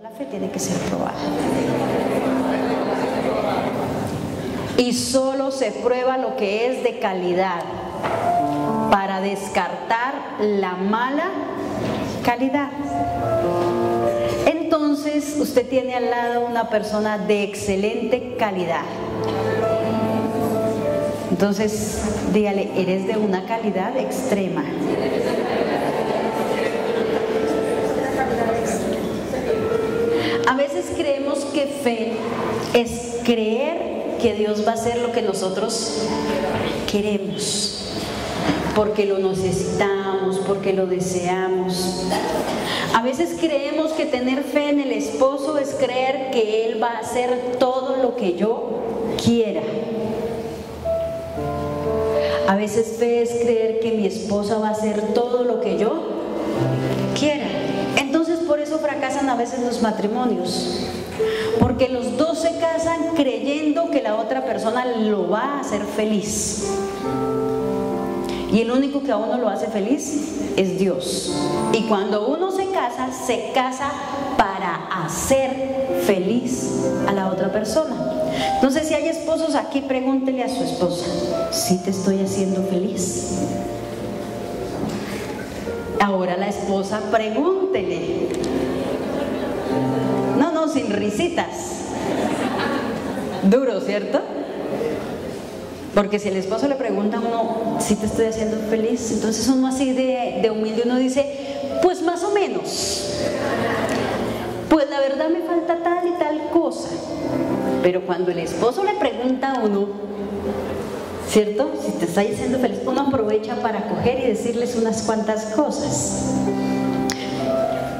La fe tiene que ser probada. Y solo se prueba lo que es de calidad para descartar la mala calidad. Entonces usted tiene al lado una persona de excelente calidad. Entonces dígale, eres de una calidad extrema. A veces creemos que fe es creer que Dios va a hacer lo que nosotros queremos, porque lo necesitamos, porque lo deseamos. A veces creemos que tener fe en el esposo es creer que él va a hacer todo lo que yo quiera. A veces fe es creer que mi esposa va a hacer todo lo que yo quiera. Entonces por eso fracasan a veces los matrimonios, porque los dos se casan creyendo que la otra persona lo va a hacer feliz, y el único que a uno lo hace feliz es Dios. Y cuando uno se casa para hacer feliz a la otra persona. Entonces, si hay esposos aquí, pregúntele a su esposa, ¿sí te estoy haciendo feliz? Ahora la esposa, pregúntele. No, sin risitas. Duro, ¿cierto? Porque si el esposo le pregunta a uno, ¿sí te estoy haciendo feliz? Entonces uno así de humilde, uno dice, pues más o menos. Pues la verdad me falta tal y tal cosa. Pero cuando el esposo le pregunta a uno, ¿cierto? Si te está haciendo feliz, uno aprovecha para coger y decirles unas cuantas cosas.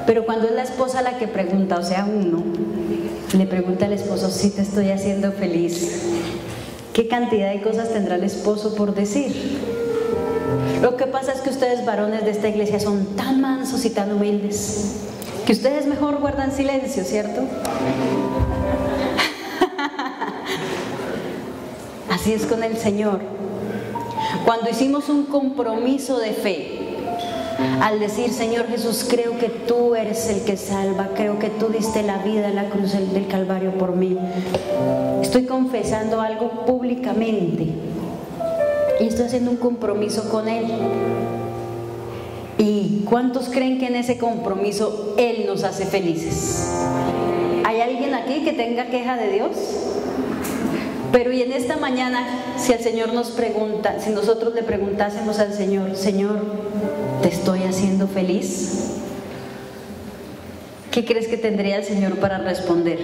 Pero cuando es la esposa la que pregunta, o sea, uno le pregunta al esposo, ¿sí te estoy haciendo feliz? ¿Qué cantidad de cosas tendrá el esposo por decir? Lo que pasa es que ustedes varones de esta iglesia son tan mansos y tan humildes que ustedes mejor guardan silencio, ¿cierto? Así es con el Señor. Cuando hicimos un compromiso de fe, al decir, Señor Jesús, creo que tú eres el que salva, creo que tú diste la vida en la cruz del Calvario por mí, estoy confesando algo públicamente y estoy haciendo un compromiso con Él. ¿Y cuántos creen que en ese compromiso Él nos hace felices? ¿Hay alguien aquí que tenga queja de Dios? Pero y en esta mañana, si el Señor nos pregunta, si nosotros le preguntásemos al Señor, Señor, ¿te estoy haciendo feliz? ¿Qué crees que tendría el Señor para responder?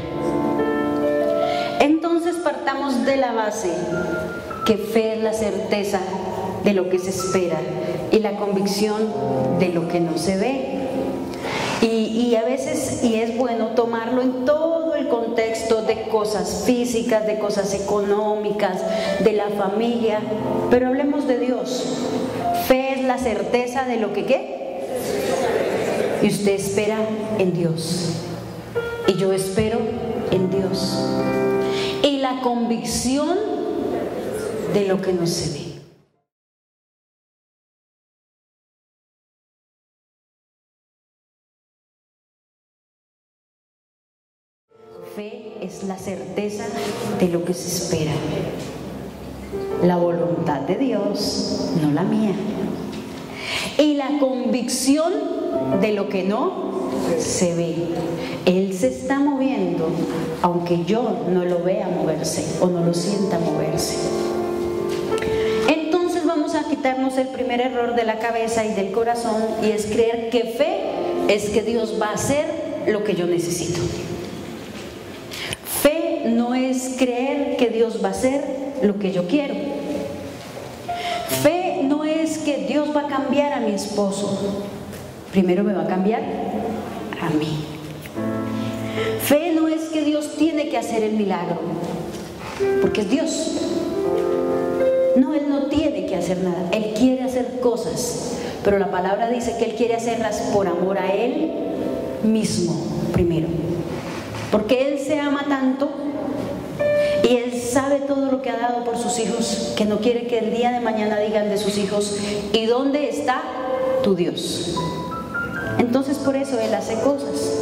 Entonces partamos de la base que fe es la certeza de lo que se espera y la convicción de lo que no se ve. Y a veces, y es bueno tomarlo en todo el contexto de cosas físicas, de cosas económicas, de la familia, pero hablemos de Dios. Fe es la certeza de lo que ¿qué? Y usted espera en Dios. Y yo espero en Dios. Y la convicción de lo que no se ve. Fe es la certeza de lo que se espera. La voluntad de Dios, no la mía. Y la convicción de lo que no se ve. Él se está moviendo, aunque yo no lo vea moverse o no lo sienta moverse. Entonces vamos a quitarnos el primer error de la cabeza y del corazón, y es creer que fe es que Dios va a hacer lo que yo necesito. Fe no es creer que Dios va a hacer lo que yo quiero. Fe no es que Dios va a cambiar a mi esposo. Primero me va a cambiar a mí. Fe no es que Dios tiene que hacer el milagro, porque es Dios. No, Él no tiene que hacer nada. Él quiere hacer cosas, pero la palabra dice que Él quiere hacerlas por amor a Él mismo primero. Porque Él se ama tanto y Él sabe todo lo que ha dado por sus hijos, que no quiere que el día de mañana digan de sus hijos, ¿y dónde está tu Dios? Entonces por eso Él hace cosas.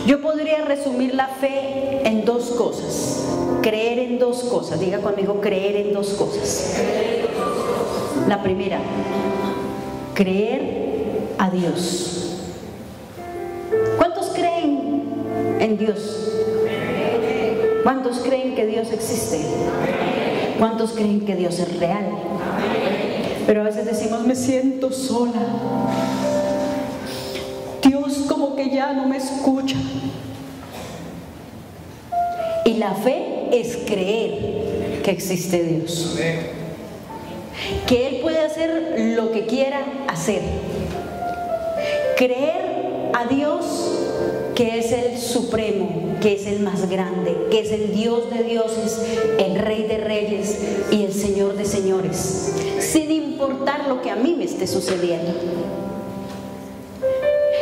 Yo podría resumir la fe en dos cosas. Creer en dos cosas. Diga conmigo, creer en dos cosas. La primera, creer a Dios. ¿Cuántos creen en Dios? ¿Cuántos creen que Dios existe? ¿Cuántos creen que Dios es real? Pero a veces decimos, me siento sola. Dios como que ya no me escucha. Y la fe es creer que existe Dios. Que Él puede hacer lo que quiera hacer. Creer a Dios que es el supremo, que es el más grande, que es el Dios de dioses, el Rey de reyes y el Señor de señores, sin importar lo que a mí me esté sucediendo.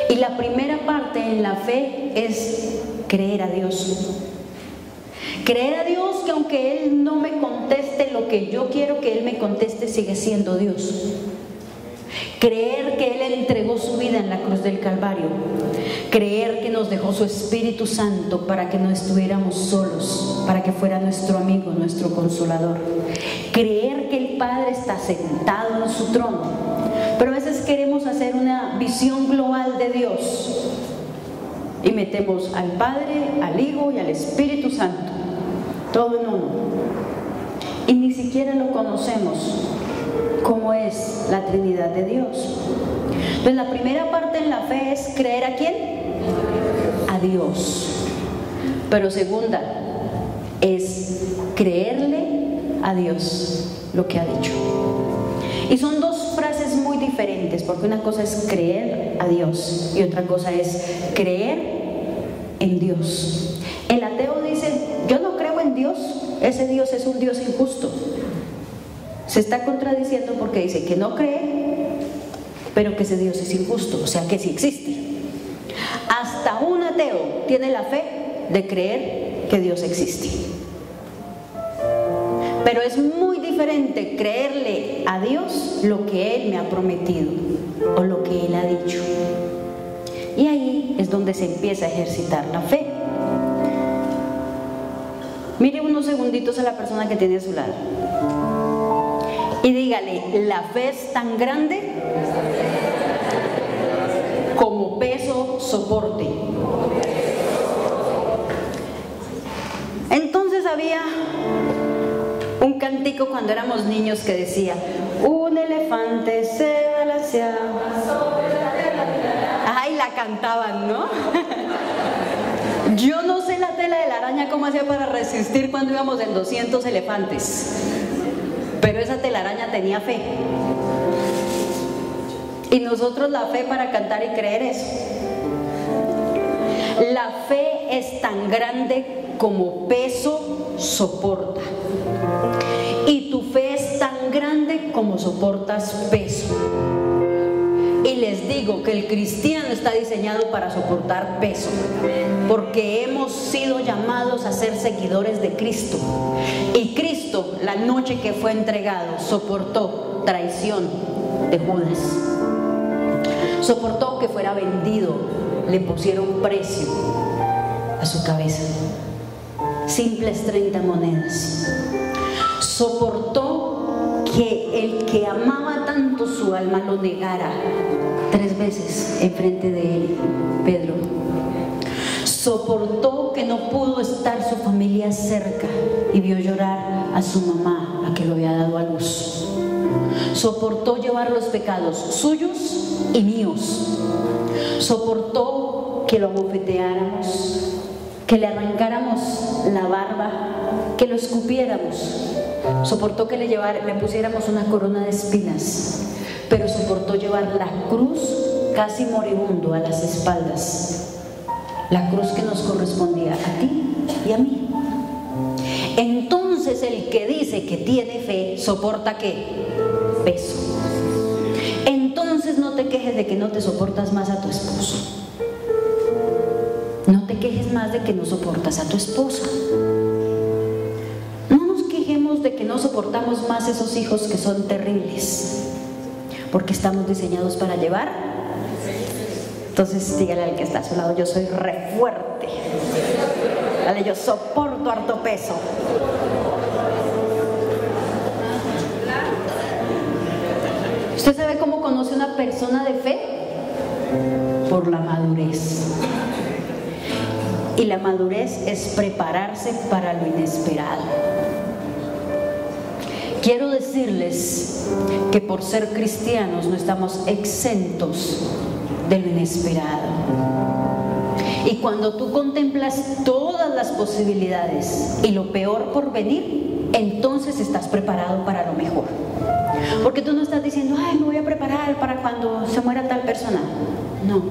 Y la primera parte en la fe es creer a Dios. Creer a Dios que aunque Él no me conteste lo que yo quiero que Él me conteste, sigue siendo Dios. Creer que Él entregó su vida en la cruz del Calvario. Creer que nos dejó su Espíritu Santo para que no estuviéramos solos, para que fuera nuestro amigo, nuestro consolador. Creer que el Padre está sentado en su trono. Pero a veces queremos hacer una visión global de Dios y metemos al Padre, al Hijo y al Espíritu Santo, todo en uno. Y ni siquiera lo conocemos. ¿Cómo es la Trinidad de Dios? Entonces la primera parte en la fe es creer ¿a quién? A Dios. Pero segunda es creerle a Dios lo que ha dicho. Y son dos frases muy diferentes, porque una cosa es creer a Dios y otra cosa es creer en Dios. El ateo dice, yo no creo en Dios, ese Dios es un Dios injusto. Se está contradiciendo porque dice que no cree, pero que ese Dios es injusto, o sea que sí existe. Hasta un ateo tiene la fe de creer que Dios existe. Pero es muy diferente creerle a Dios lo que Él me ha prometido o lo que Él ha dicho. Y ahí es donde se empieza a ejercitar la fe. Mire unos segunditos a la persona que tiene a su lado y dígale, la fe es tan grande como peso soporte. Entonces había un cantico cuando éramos niños que decía, un elefante se balanceaba. Ay, la cantaban, ¿no? Yo no sé la tela de la araña cómo hacía para resistir cuando íbamos en 200 elefantes. Pero esa telaraña tenía fe. Y nosotros la fe para cantar y creer eso. La fe es tan grande como peso soporta. Y tu fe es tan grande como soportas peso. Y les digo que el cristiano está diseñado para soportar peso, porque hemos sido llamados a ser seguidores de Cristo. Y Cristo, la noche que fue entregado, soportó traición de Judas. Soportó que fuera vendido, le pusieron precio a su cabeza. Simples 30 monedas. Soportó que el que amaba tanto su alma lo negara 3 veces enfrente de él, Pedro. Soportó que no pudo estar su familia cerca y vio llorar a su mamá, a que lo había dado a luz. Soportó llevar los pecados suyos y míos. Soportó que lo abofeteáramos, que le arrancáramos la barba, que lo escupiéramos. Soportó que le pusiéramos una corona de espinas, pero soportó llevar la cruz casi moribundo a las espaldas, la cruz que nos correspondía a ti y a mí. Entonces el que dice que tiene fe, ¿soporta qué? Peso. Entonces no te quejes de que no te soportas más a tu esposo. No te quejes más de que no soportas a tu esposa. De que no soportamos más esos hijos que son terribles, porque estamos diseñados para llevar Entonces dígale al que está a su lado, yo soy re fuerte. Dale, yo soporto harto peso. ¿Usted sabe cómo conoce una persona de fe? Por la madurez. Y la madurez es prepararse para lo inesperado. Quiero decirles que por ser cristianos no estamos exentos de lo inesperado. Y cuando tú contemplas todas las posibilidades y lo peor por venir, entonces estás preparado para lo mejor. Porque tú no estás diciendo, ay, me voy a preparar para cuando se muera tal persona. No,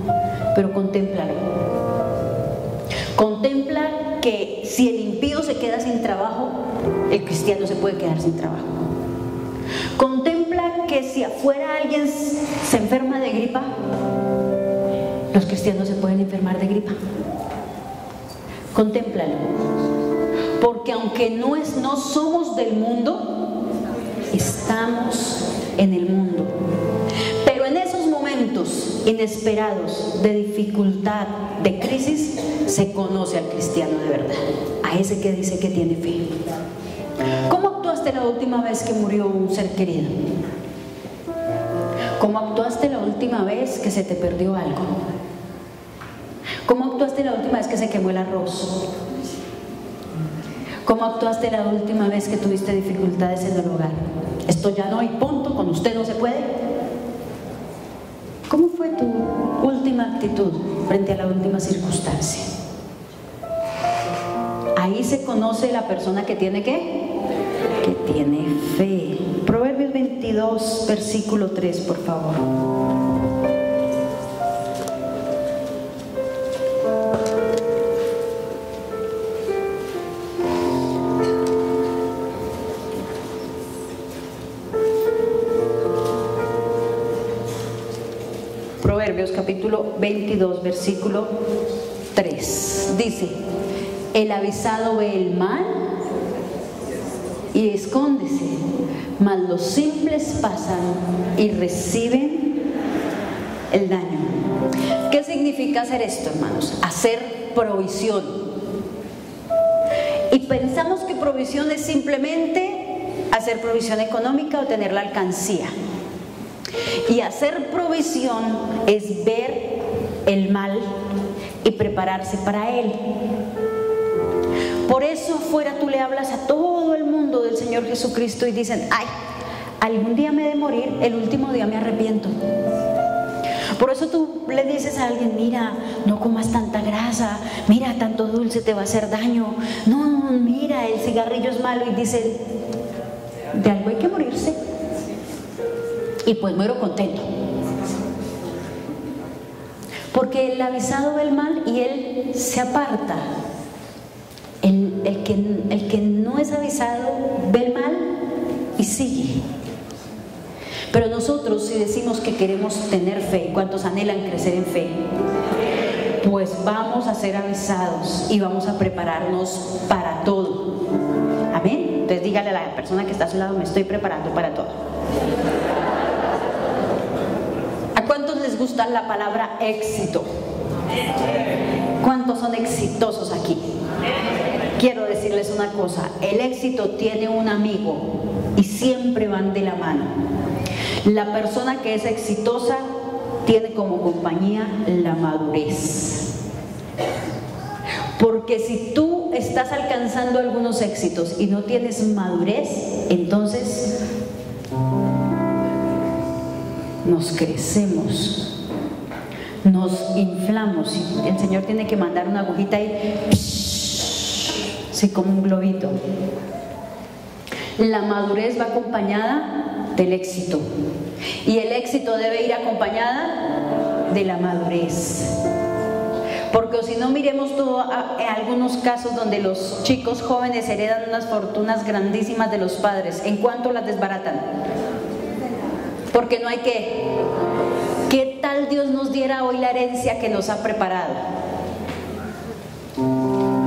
pero contémplalo. Contempla que si el impío se queda sin trabajo, el cristiano se puede quedar sin trabajo. Contempla que si afuera alguien se enferma de gripa, los cristianos se pueden enfermar de gripa. Contémplalo. Porque aunque no somos del mundo, estamos en el mundo. Pero en esos momentos inesperados de dificultad, de crisis, se conoce al cristiano de verdad, a ese que dice que tiene fe. ¿Cómo actuaste la última vez que murió un ser querido? ¿Cómo actuaste la última vez que se te perdió algo? ¿Cómo actuaste la última vez que se quemó el arroz? ¿Cómo actuaste la última vez que tuviste dificultades en el hogar? Esto ya no hay punto, con usted no se puede. ¿Cómo fue tu última actitud frente a la última circunstancia? Ahí se conoce la persona que tiene ¿qué? Que tiene fe. Proverbios 22, versículo 3, por favor. Proverbios capítulo 22, versículo 3. Dice, el avisado ve el mal y escóndese, mas los simples pasan y reciben el daño. ¿Qué significa hacer esto, hermanos? Hacer provisión. Y pensamos que provisión es simplemente hacer provisión económica o tener la alcancía. Y hacer provisión es ver el mal y prepararse para él. Por eso afuera tú le hablas a todo el mundo del Señor Jesucristo y dicen, ay, algún día me he de morir, el último día me arrepiento. Por eso tú le dices a alguien, mira, no comas tanta grasa, mira, tanto dulce te va a hacer daño, no, mira, el cigarrillo es malo, y dice, de algo hay que morirse. Y pues muero contento. Porque el avisado ve el mal y él se aparta. El que no es avisado ve el mal y sigue. Pero nosotros, si decimos que queremos tener fe, ¿cuántos anhelan crecer en fe? Pues vamos a ser avisados y vamos a prepararnos para todo. Amén. Entonces dígale a la persona que está a su lado, me estoy preparando para todo. ¿A cuántos les gusta la palabra éxito? ¿Cuántos son exitosos aquí? Quiero decirles una cosa, el éxito tiene un amigo y siempre van de la mano. La persona que es exitosa tiene como compañía la madurez. Porque si tú estás alcanzando algunos éxitos y no tienes madurez, entonces nos crecemos, nos inflamos. El Señor tiene que mandar una agujita y así como un globito. La madurez va acompañada del éxito y el éxito debe ir acompañada de la madurez. Porque si no, miremos todo en algunos casos donde los chicos jóvenes heredan unas fortunas grandísimas de los padres. ¿En cuánto las desbaratan? Porque no hay que. ¿Qué tal Dios nos diera hoy la herencia que nos ha preparado?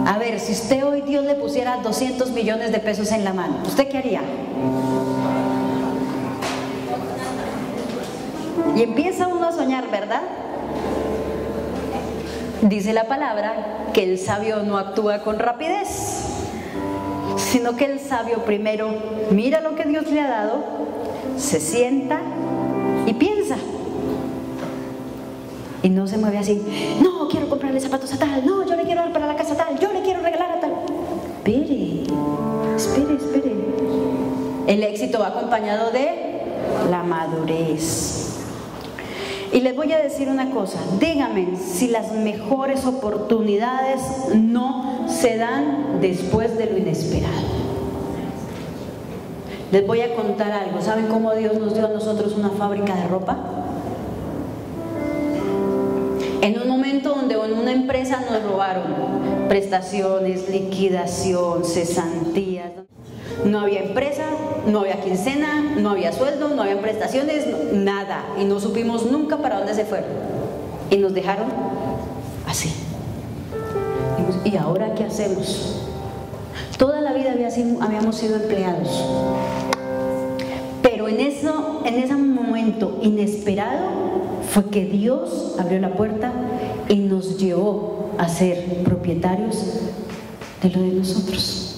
A ver, si usted hoy Dios le pusiera 200 millones de pesos en la mano, ¿usted qué haría? Y empieza uno a soñar, ¿verdad? Dice la palabra que el sabio no actúa con rapidez, sino que el sabio primero mira lo que Dios le ha dado, se sienta y piensa. Y no se mueve así, no, quiero comprarle zapatos a tal, no, yo le quiero dar para la casa a tal, yo le quiero regalar a tal. Espere. El éxito va acompañado de la madurez. Y les voy a decir una cosa, díganme si las mejores oportunidades no se dan después de lo inesperado. Les voy a contar algo. ¿Saben cómo Dios nos dio a nosotros una fábrica de ropa? En un momento donde en una empresa nos robaron prestaciones, liquidación, cesantías. No había empresa, no había quincena, no había sueldo, no había prestaciones, nada. Y no supimos nunca para dónde se fueron. Y nos dejaron así. ¿Y ahora qué hacemos? Toda la vida habíamos sido empleados. Pero en ese momento inesperado fue que Dios abrió la puerta y nos llevó a ser propietarios de lo de nosotros.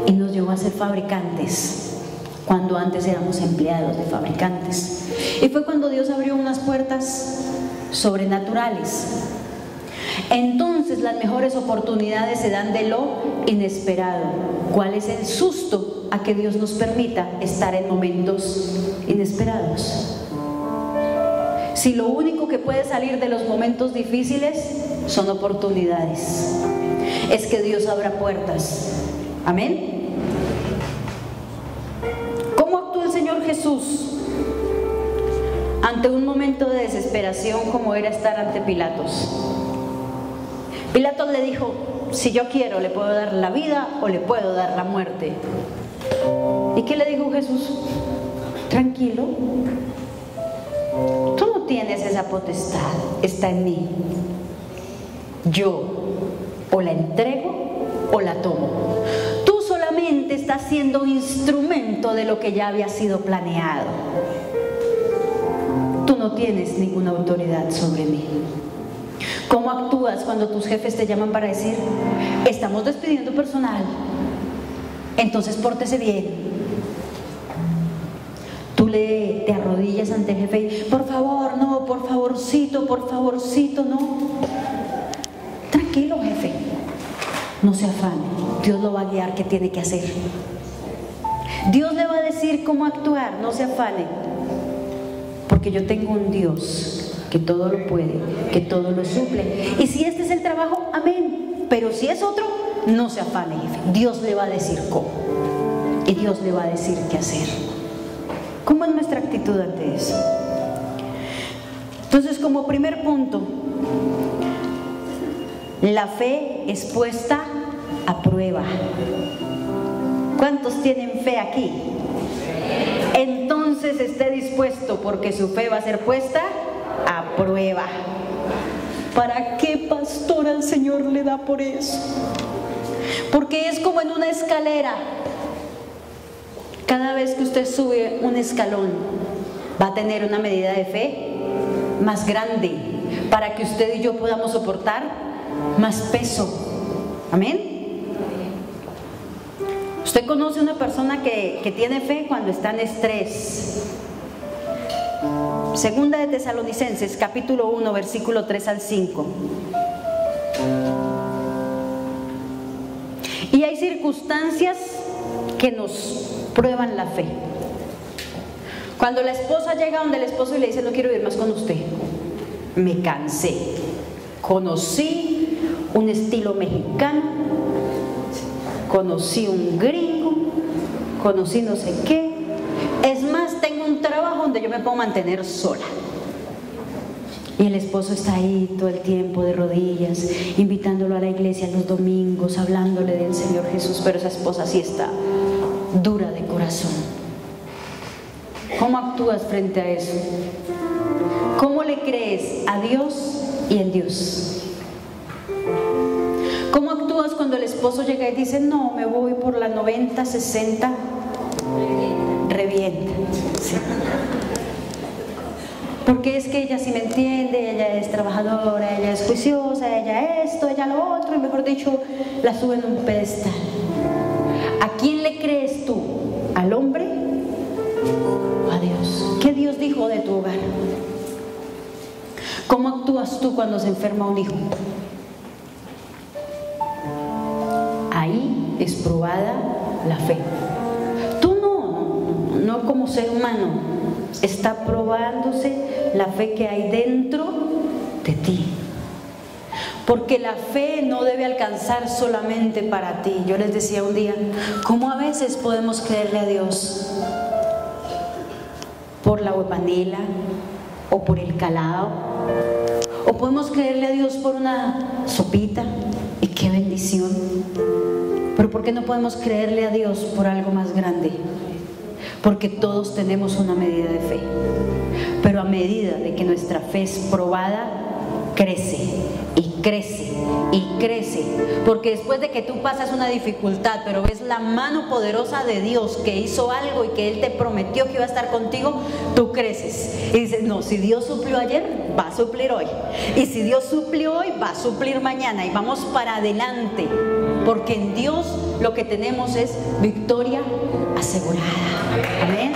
Y nos llevó a ser fabricantes, cuando antes éramos empleados de fabricantes. Y fue cuando Dios abrió unas puertas sobrenaturales. Entonces las mejores oportunidades se dan de lo inesperado. ¿Cuál es el susto a que Dios nos permita estar en momentos inesperados? Si lo único que puede salir de los momentos difíciles son oportunidades, es que Dios abra puertas. Amén. ¿Cómo actuó el Señor Jesús ante un momento de desesperación como era estar ante Pilatos? Pilatos le dijo, si yo quiero le puedo dar la vida o le puedo dar la muerte. ¿Y qué le dijo Jesús? Tranquilo, tú no tienes esa potestad, está en mí. Yo o la entrego o la tomo. Tú solamente estás siendo instrumento de lo que ya había sido planeado. Tú no tienes ninguna autoridad sobre mí. ¿Cómo actúas cuando tus jefes te llaman para decir, estamos despidiendo personal, entonces pórtese bien? Tú te arrodillas ante el jefe y, por favor, no, por favorcito, no. Tranquilo, jefe, no se afane, Dios lo va a guiar qué tiene que hacer. Dios le va a decir cómo actuar, no se afane, porque yo tengo un Dios que todo lo puede, que todo lo suple. Y si este es el trabajo, amén. Pero si es otro, no se afane, jefe. Dios le va a decir cómo. Y Dios le va a decir qué hacer. ¿Cómo es nuestra actitud ante eso? Entonces, como primer punto, la fe es puesta a prueba. ¿Cuántos tienen fe aquí? Entonces esté dispuesto, porque su fe va a ser puesta a prueba. ¿Para qué, pastor, al Señor le da por eso? Porque es como en una escalera. Cada vez que usted sube un escalón, va a tener una medida de fe más grande para que usted y yo podamos soportar más peso. Amén. Usted conoce una persona que tiene fe cuando está en estrés. Segunda de Tesalonicenses, capítulo 1, versículo 3 al 5. Y hay circunstancias que nos prueban la fe. Cuando la esposa llega donde el esposo y le dice, no quiero vivir más con usted, me cansé, conocí un estilo mexicano, conocí un gringo, conocí no sé qué. Es más, tengo un trabajo donde yo me puedo mantener sola. Y el esposo está ahí todo el tiempo de rodillas, invitándolo a la iglesia los domingos, hablándole del Señor Jesús, pero esa esposa sí está dura de corazón. ¿Cómo actúas frente a eso? ¿Cómo le crees a Dios y en Dios? ¿Cómo actúas cuando el esposo llega y dice, no, me voy por la 90, 60? Revienta. Sí. porque es que ella sí me entiende, ella es trabajadora, ella es juiciosa, ella esto, ella lo otro, y mejor dicho, la sube en un pedestal. ¿A quién le crees tú? ¿Al hombre o a Dios? ¿Qué Dios dijo de tu hogar? ¿Cómo actúas tú cuando se enferma un hijo? Ahí es probada la fe. Tú no como ser humano, está probándose la fe que hay dentro de ti. Porque la fe no debe alcanzar solamente para ti. Yo les decía un día, ¿cómo a veces podemos creerle a Dios? ¿Por la huepanela? ¿O por el calado? ¿O podemos creerle a Dios por una sopita? ¡Y qué bendición! Pero ¿por qué no podemos creerle a Dios por algo más grande? Porque todos tenemos una medida de fe. Pero a medida de que nuestra fe es probada, crece y crece y crece. Porque después de que tú pasas una dificultad, pero ves la mano poderosa de Dios que hizo algo y que Él te prometió que iba a estar contigo, tú creces y dices, no, si Dios suplió ayer, va a suplir hoy. Y si Dios suplió hoy, va a suplir mañana. Y vamos para adelante, porque en Dios lo que tenemos es victoria asegurada. Amén.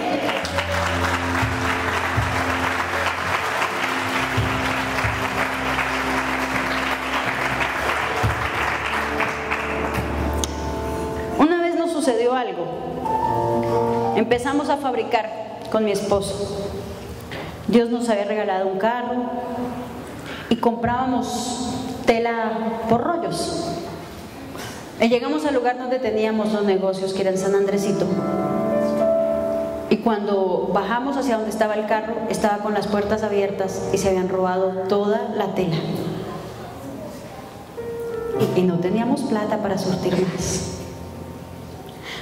Una vez nos sucedió algo. Empezamos a fabricar con mi esposo. Dios nos había regalado un carro y comprábamos tela por rollos. Y llegamos al lugar donde teníamos los negocios, que era en San Andresito. Y cuando bajamos hacia donde estaba el carro, estaba con las puertas abiertas y se habían robado toda la tela. Y no teníamos plata para surtir más.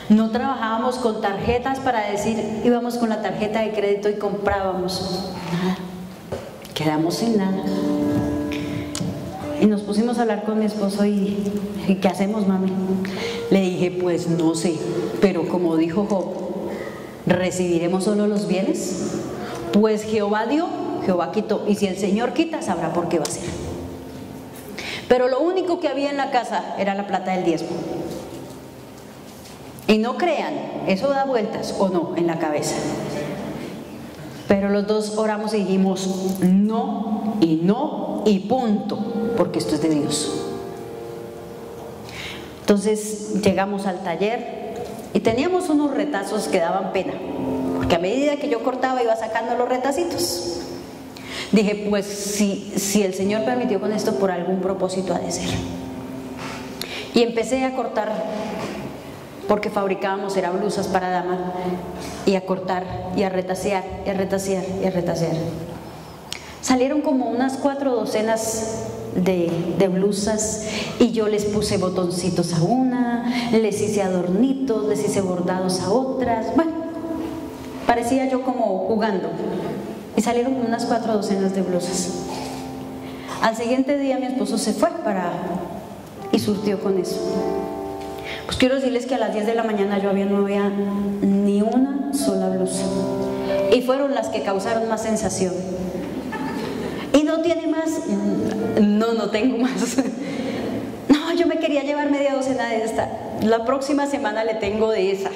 No trabajábamos con tarjetas para decir, íbamos con la tarjeta de crédito y comprábamos. Nada. Quedamos sin nada. Y nos pusimos a hablar con mi esposo y ¿qué hacemos, mami? Le dije, pues no sé, pero como dijo Job, ¿recibiremos solo los bienes? Pues Jehová dio, Jehová quitó, y si el Señor quita, sabrá por qué va a ser. Pero lo único que había en la casa era la plata del diezmo. Y no crean, eso da vueltas o no en la cabeza. Pero los dos oramos y dijimos, no y punto, porque esto es de Dios. Entonces llegamos al taller y teníamos unos retazos que daban pena, porque a medida que yo cortaba iba sacando los retacitos. Dije, pues si el Señor permitió con esto, por algún propósito ha de ser. Y empecé a cortar, porque fabricábamos, era blusas para dama, y a cortar, y a retasear, y a retasear, y a retasear. Salieron como unas 4 docenas de blusas, y yo les puse botoncitos a una, les hice adornitos, les hice bordados a otras. Bueno, parecía yo como jugando. Y salieron como unas 4 docenas de blusas. Al siguiente día mi esposo se fue y surtió con eso. Pues quiero decirles que a las 10 de la mañana no había ni una sola blusa. Y fueron las que causaron más sensación. ¿Y no tiene más? No tengo más. No, yo me quería llevar media docena de esta. La próxima semana le tengo de esa.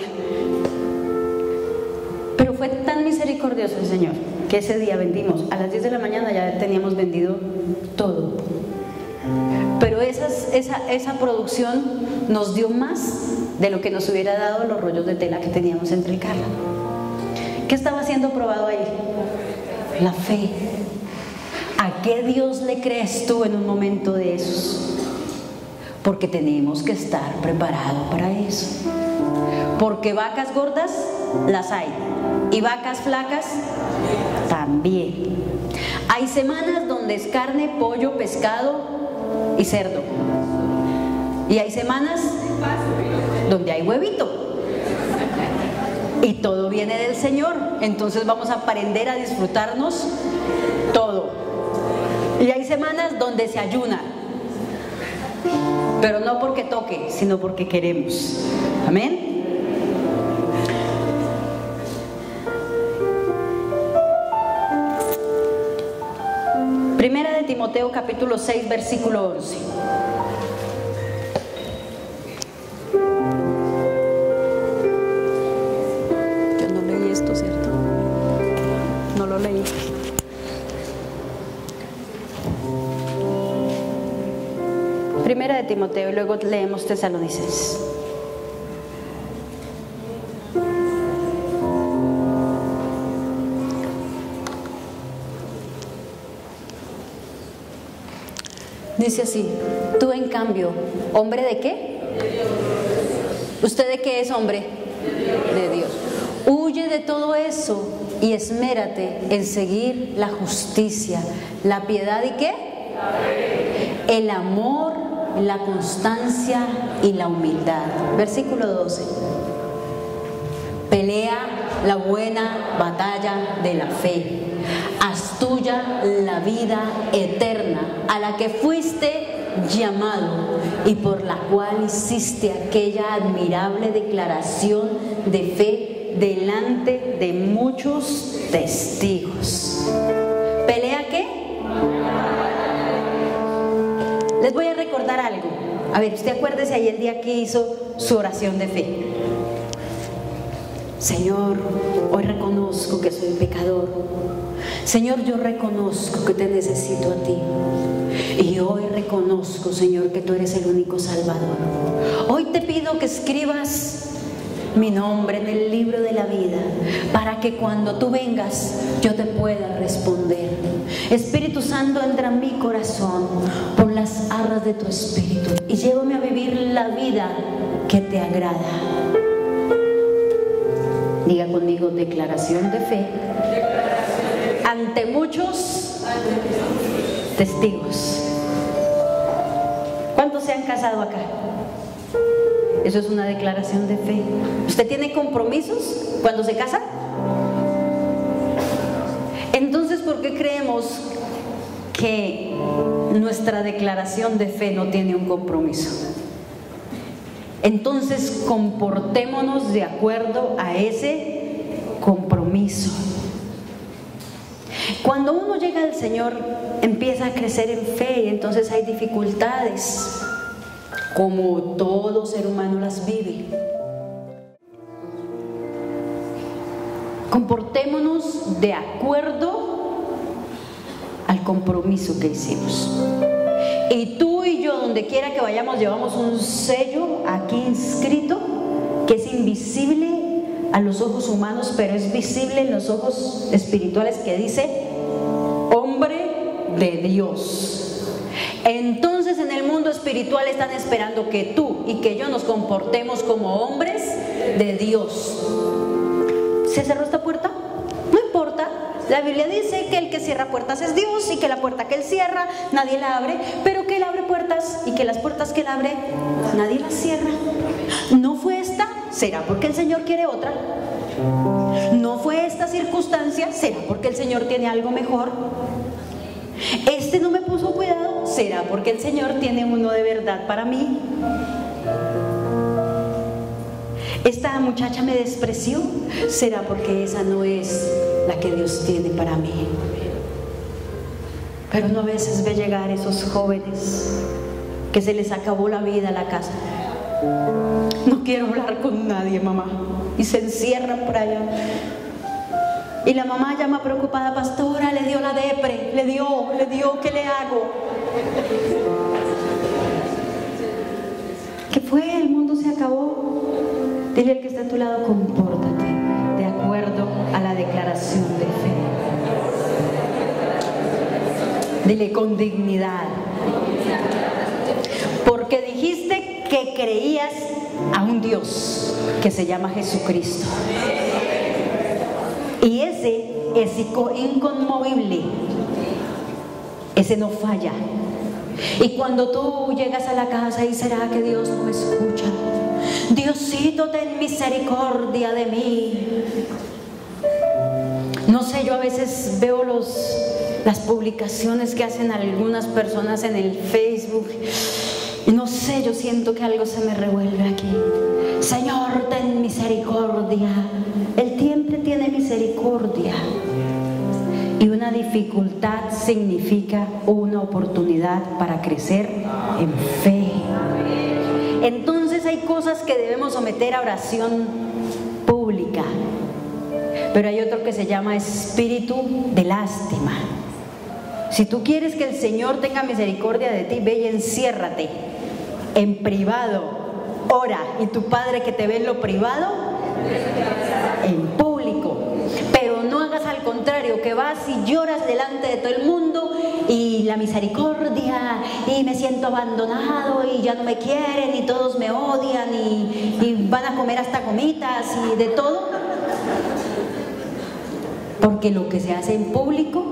Pero fue tan misericordioso el Señor que ese día vendimos. A las 10 de la mañana ya teníamos vendido todo. Pero esa producción nos dio más de lo que nos hubiera dado los rollos de tela que teníamos entre el carro. ¿Qué estaba siendo probado ahí? La fe. ¿A qué Dios le crees tú en un momento de esos? Porque tenemos que estar preparados para eso. Porque vacas gordas las hay, y vacas flacas también. Hay semanas donde es carne, pollo, pescado y cerdo. Y hay semanas donde hay huevito. Y todo viene del Señor. Entonces vamos a aprender a disfrutarnos todo. Y hay semanas donde se ayuna. Pero no porque toque, sino porque queremos. Amén. Primera de Timoteo capítulo 6 versículo 11. Yo no leí esto, ¿cierto? No lo leí. Primera de Timoteo y luego leemos Tesalonicenses. Dice así: tú en cambio, ¿hombre de qué? De Dios. ¿Usted de qué es hombre? De Dios. Huye de todo eso y esmérate en seguir la justicia, la piedad y ¿qué? El amor, la constancia y la humildad. Versículo 12. Pelea la buena batalla de la fe. Haz tuya la vida eterna a la que fuiste llamado y por la cual hiciste aquella admirable declaración de fe delante de muchos testigos. ¿Pelea qué? Les voy a recordar algo. A ver, usted acuérdese ahí el día que hizo su oración de fe. Señor, hoy reconozco que soy pecador. Señor, yo reconozco que te necesito a ti. Y hoy reconozco, Señor, que tú eres el único Salvador. Hoy te pido que escribas mi nombre en el libro de la vida, para que cuando tú vengas yo te pueda responder. Espíritu Santo, entra en mi corazón por las arras de tu Espíritu y llévame a vivir la vida que te agrada. Diga conmigo: declaración de fe ante muchos testigos. ¿Cuántos se han casado acá? Eso es una declaración de fe. ¿Usted tiene compromisos cuando se casa? Entonces, ¿por qué creemos que nuestra declaración de fe no tiene un compromiso? Entonces, comportémonos de acuerdo a ese compromiso. Cuando uno llega al Señor, empieza a crecer en fe y entonces hay dificultades, como todo ser humano las vive. Comportémonos de acuerdo al compromiso que hicimos. Y tú y yo, donde quiera que vayamos, llevamos un sello aquí inscrito que es invisible a los ojos humanos, pero es visible en los ojos espirituales, que dice: hombre de Dios. Entonces, en el mundo espiritual están esperando que tú y que yo nos comportemos como hombres de Dios. ¿Se cerró esta puerta? No importa. La Biblia dice que el que cierra puertas es Dios y que la puerta que Él cierra nadie la abre, pero que Él abre puertas y que las puertas que Él abre nadie las cierra. ¿No fue esta? ¿Será porque el Señor quiere otra? ¿No fue esta circunstancia? ¿Será porque el Señor tiene algo mejor? ¿Este no me puso cuidado? ¿Será porque el Señor tiene uno de verdad para mí? ¿Esta muchacha me despreció? ¿Será porque esa no es la que Dios tiene para mí? Pero uno a veces ve llegar esos jóvenes que se les acabó la vida a la casa. No quiero hablar con nadie, mamá. Y se encierran por allá. Y la mamá llama preocupada: pastora, le dio la depre, le dio, ¿qué le hago? ¿Qué fue? El mundo se acabó. Dile al que está a tu lado: compórtate de acuerdo a la declaración de fe. Dile: con dignidad. Porque dijiste que creías a un Dios que se llama Jesucristo. Y ese es inconmovible. Ese no falla. Y cuando tú llegas a la casa y será que Dios no escucha: Diosito, ten misericordia de mí. No sé, yo a veces veo las publicaciones que hacen algunas personas en el Facebook y no sé, yo siento que algo se me revuelve aquí. Señor, ten misericordia. Él siempre tiene misericordia. Y una dificultad significa una oportunidad para crecer en fe. Entonces hay cosas que debemos someter a oración pública, pero hay otro que se llama espíritu de lástima. Si tú quieres que el Señor tenga misericordia de ti, ve y enciérrate en privado, ora, y tu Padre que te ve en lo privado, en público. Pero no hagas al contrario, que vas y lloras delante de todo el mundo y la misericordia, y me siento abandonado y ya no me quieren y todos me odian y van a comer hasta gomitas y de todo. Porque lo que se hace en público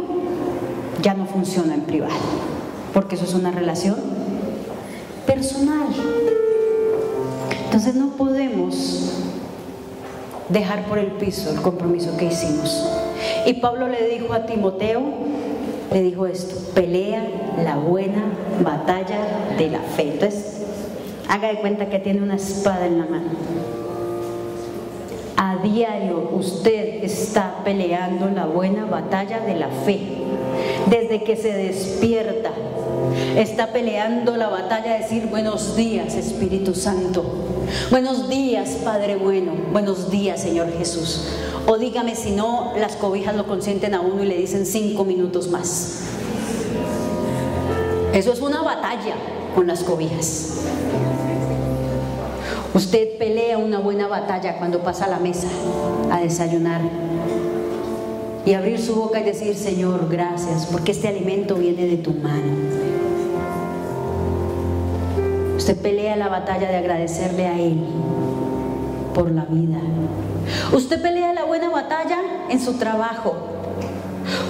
ya no funciona en privado, porque eso es una relación personal. Entonces no podemos dejar por el piso el compromiso que hicimos. Y Pablo le dijo a Timoteo, le dijo esto: pelea la buena batalla de la fe. Entonces haga de cuenta que tiene una espada en la mano. A diario usted está peleando la buena batalla de la fe. Desde que se despierta está peleando la batalla de decir: buenos días, Espíritu Santo, buenos días, Padre bueno, buenos días, Señor Jesús. O dígame si no, las cobijas lo consienten a uno y le dicen 5 minutos más. Eso es una batalla con las cobijas. Usted pelea una buena batalla cuando pasa a la mesa a desayunar y abrir su boca y decir: Señor, gracias, porque este alimento viene de tu mano. Usted pelea la batalla de agradecerle a Él por la vida. Usted pelea la buena batalla en su trabajo.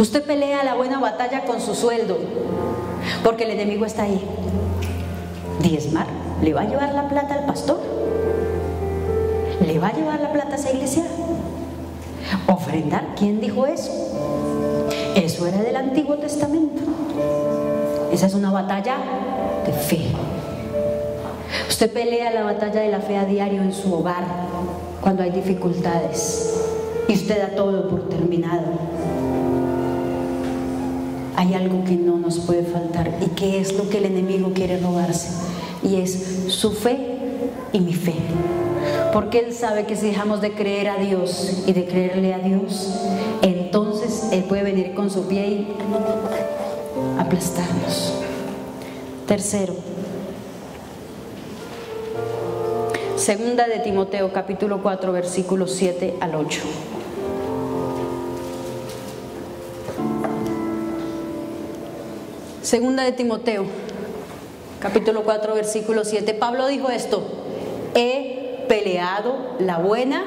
Usted pelea la buena batalla con su sueldo, porque el enemigo está ahí. Diezmar, ¿le va a llevar la plata al pastor? ¿Le va a llevar la plata a esa iglesia? Ofrendar, ¿quién dijo eso? Eso era del Antiguo Testamento. Esa es una batalla de fe. Usted pelea la batalla de la fe a diario en su hogar, cuando hay dificultades y usted da todo por terminado. Hay algo que no nos puede faltar, y que es lo que el enemigo quiere robarse, y es su fe y mi fe. Porque él sabe que si dejamos de creer a Dios y de creerle a Dios, entonces él puede venir con su pie y aplastarnos. Tercero, segunda de Timoteo, capítulo 4, versículos 7 al 8. Segunda de Timoteo, capítulo 4, versículo 7. Pablo dijo esto: he peleado la buena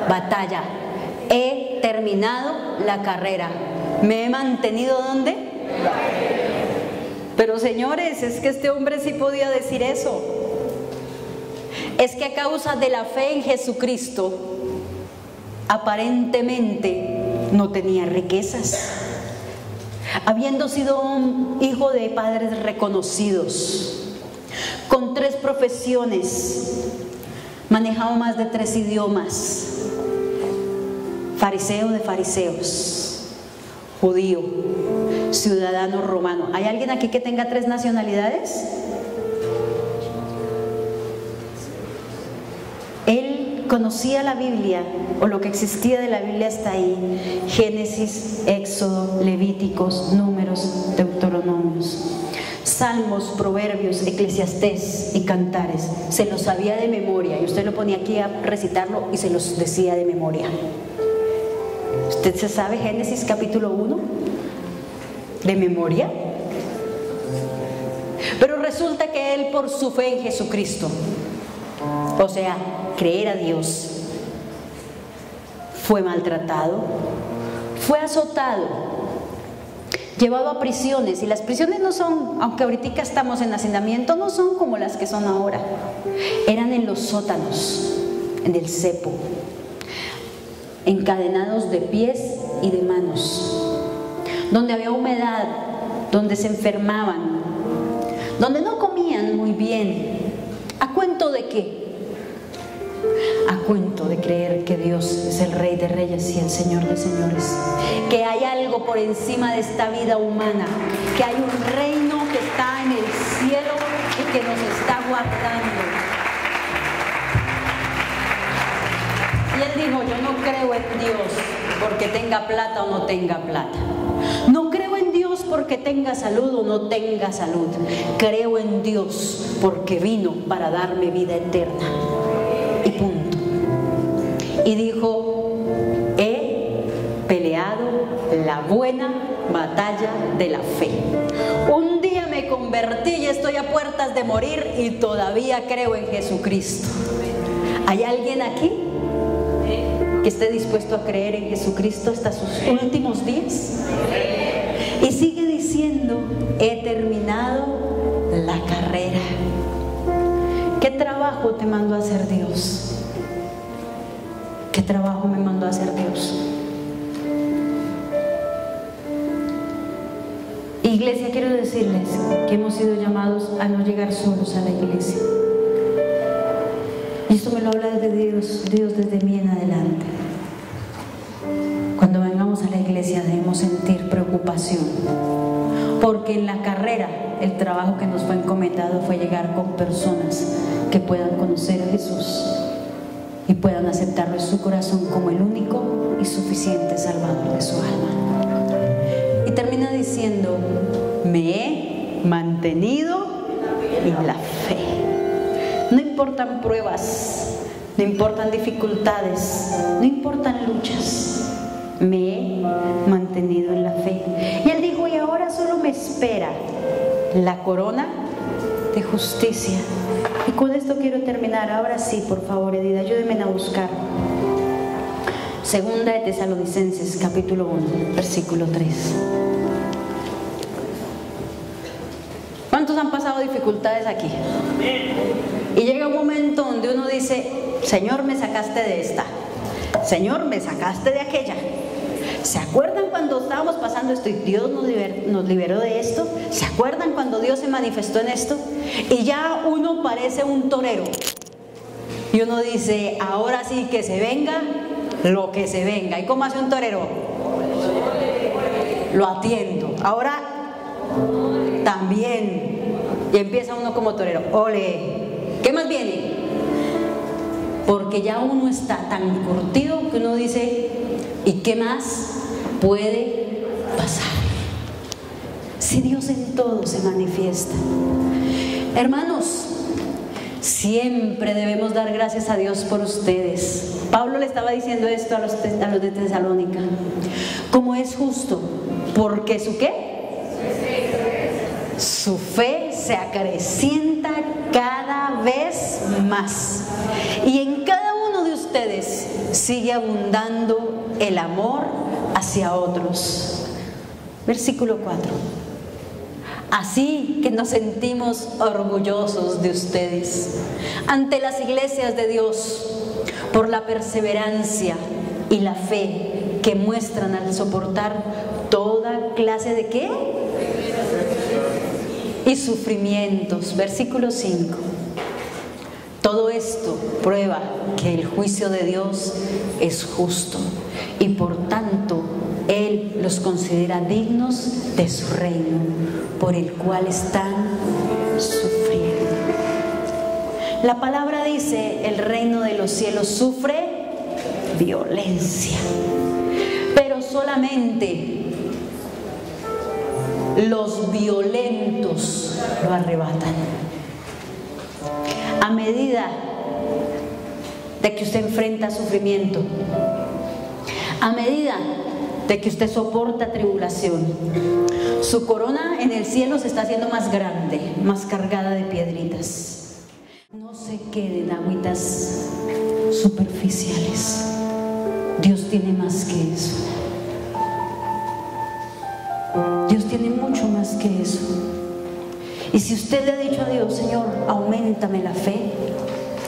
batalla, he terminado la carrera, me he mantenido ¿dónde? Pero señores, es que este hombre sí podía decir eso. Es que a causa de la fe en Jesucristo, aparentemente no tenía riquezas, habiendo sido un hijo de padres reconocidos, con 3 profesiones, manejaba más de 3 idiomas, fariseo de fariseos, judío, ciudadano romano. ¿Hay alguien aquí que tenga 3 nacionalidades? Él conocía la Biblia, o lo que existía de la Biblia hasta ahí: Génesis, Éxodo, Levíticos, Números, Deuteronomios, Salmos, Proverbios, Eclesiastés y Cantares. Se los sabía de memoria, y usted lo ponía aquí a recitarlo y se los decía de memoria. ¿Usted se sabe Génesis capítulo 1 de memoria? Pero resulta que él, por su fe en Jesucristo, o sea, creer a Dios, fue maltratado, fue azotado, llevado a prisiones. Y las prisiones no son, aunque ahorita estamos en hacinamiento, no son como las que son ahora. Eran en los sótanos, en el cepo, encadenados de pies y de manos, donde había humedad, donde se enfermaban, donde no comían muy bien. ¿A cuento de qué? a cuento de creer que Dios es el Rey de Reyes y el Señor de Señores, que hay algo por encima de esta vida humana, que hay un reino que está en el cielo y que nos está guardando. Y él dijo: yo no creo en Dios porque tenga plata o no tenga plata. No creo en Dios porque tenga salud o no tenga salud. Creo en Dios porque vino para darme vida eterna. Y punto. Y dijo: he peleado la buena batalla de la fe. Un día me convertí y estoy a puertas de morir y todavía creo en Jesucristo. ¿Hay alguien aquí que esté dispuesto a creer en Jesucristo hasta sus últimos días? Y sigue diciendo: he terminado la carrera. ¿Qué trabajo te mandó a hacer Dios? ¿Qué trabajo me mandó a hacer Dios? Iglesia, quiero decirles que hemos sido llamados a no llegar solos a la iglesia. Y esto me lo habla desde Dios desde mí en adelante. Cuando vengamos a la iglesia debemos sentir preocupación, porque en la carrera el trabajo que nos fue encomendado fue llegar con personas que puedan conocer a Jesús y puedan aceptarlo en su corazón como el único y suficiente Salvador de su alma. Y termina diciendo: me he mantenido en la fe. No importan pruebas, no importan dificultades, no importan luchas. Me he mantenido en la fe. Y él dijo: y ahora solo me espera la corona de justicia. Y con esto quiero terminar. Ahora sí, por favor, Edith, ayúdenme a buscar Segunda de Tesalonicenses, capítulo 1, versículo 3. ¿Cuántos han pasado dificultades aquí? Y llega un momento donde uno dice: Señor, me sacaste de esta. Señor, me sacaste de aquella. ¿Se acuerdan cuando estábamos pasando esto y Dios nos liberó de esto? ¿Se acuerdan cuando Dios se manifestó en esto? Y ya uno parece un torero. Y uno dice: ahora sí que se venga lo que se venga. ¿Y cómo hace un torero? Lo atiendo. Ahora también. Y empieza uno como torero: ole, ¿qué más viene? Porque ya uno está tan curtido que uno dice: ¿y qué más puede pasar? Si Dios en todo se manifiesta. Hermanos, siempre debemos dar gracias a Dios por ustedes. Pablo le estaba diciendo esto a los de Tesalónica: como es justo, porque ¿su qué? Su fe se acrecienta cada vez más. Y en cada uno de ustedes sigue abundando el amor hacia otros. Versículo 4. Así que nos sentimos orgullosos de ustedes ante las iglesias de Dios por la perseverancia y la fe que muestran al soportar toda clase de ¿qué? Y sufrimientos. Versículo 5. Todo esto prueba que el juicio de Dios es justo y por tanto Él los considera dignos de su reino, por el cual están sufriendo. La palabra dice: el reino de los cielos sufre violencia, pero solamente los violentos lo arrebatan. A medida de que usted enfrenta sufrimiento, a medida de que usted soporta tribulación, su corona en el cielo se está haciendo más grande, más cargada de piedritas. No se queden agüitas superficiales. Dios tiene más que eso. Dios tiene mucho más que eso. Y si usted le ha dicho a Dios: Señor, auméntame la fe,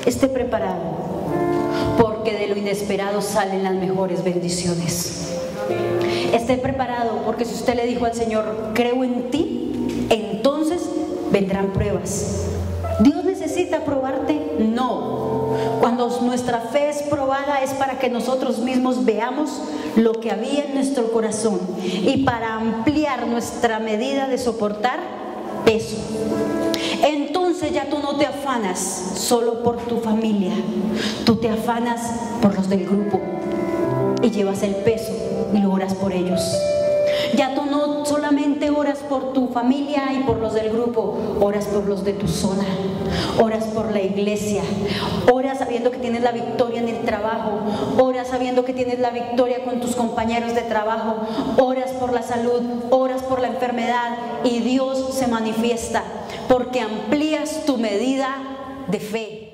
esté preparado, porque de lo inesperado salen las mejores bendiciones. Esté preparado, porque si usted le dijo al Señor: creo en ti, entonces vendrán pruebas. ¿Dios necesita probarte? No. Cuando cuando nuestra fe es probada es para que nosotros mismos veamos lo que había en nuestro corazón y para ampliar nuestra medida de soportar peso. Entonces ya tú no te afanas solo por tu familia, tú te afanas por los del grupo y llevas el peso y lo oras por ellos. Ya tú no solamente oras por tu familia y por los del grupo, oras por los de tu zona, oras por la iglesia, oras sabiendo que tienes la victoria en el trabajo, oras sabiendo que tienes la victoria con tus compañeros de trabajo, oras por la salud, oras por la enfermedad y Dios se manifiesta porque amplías tu medida de fe.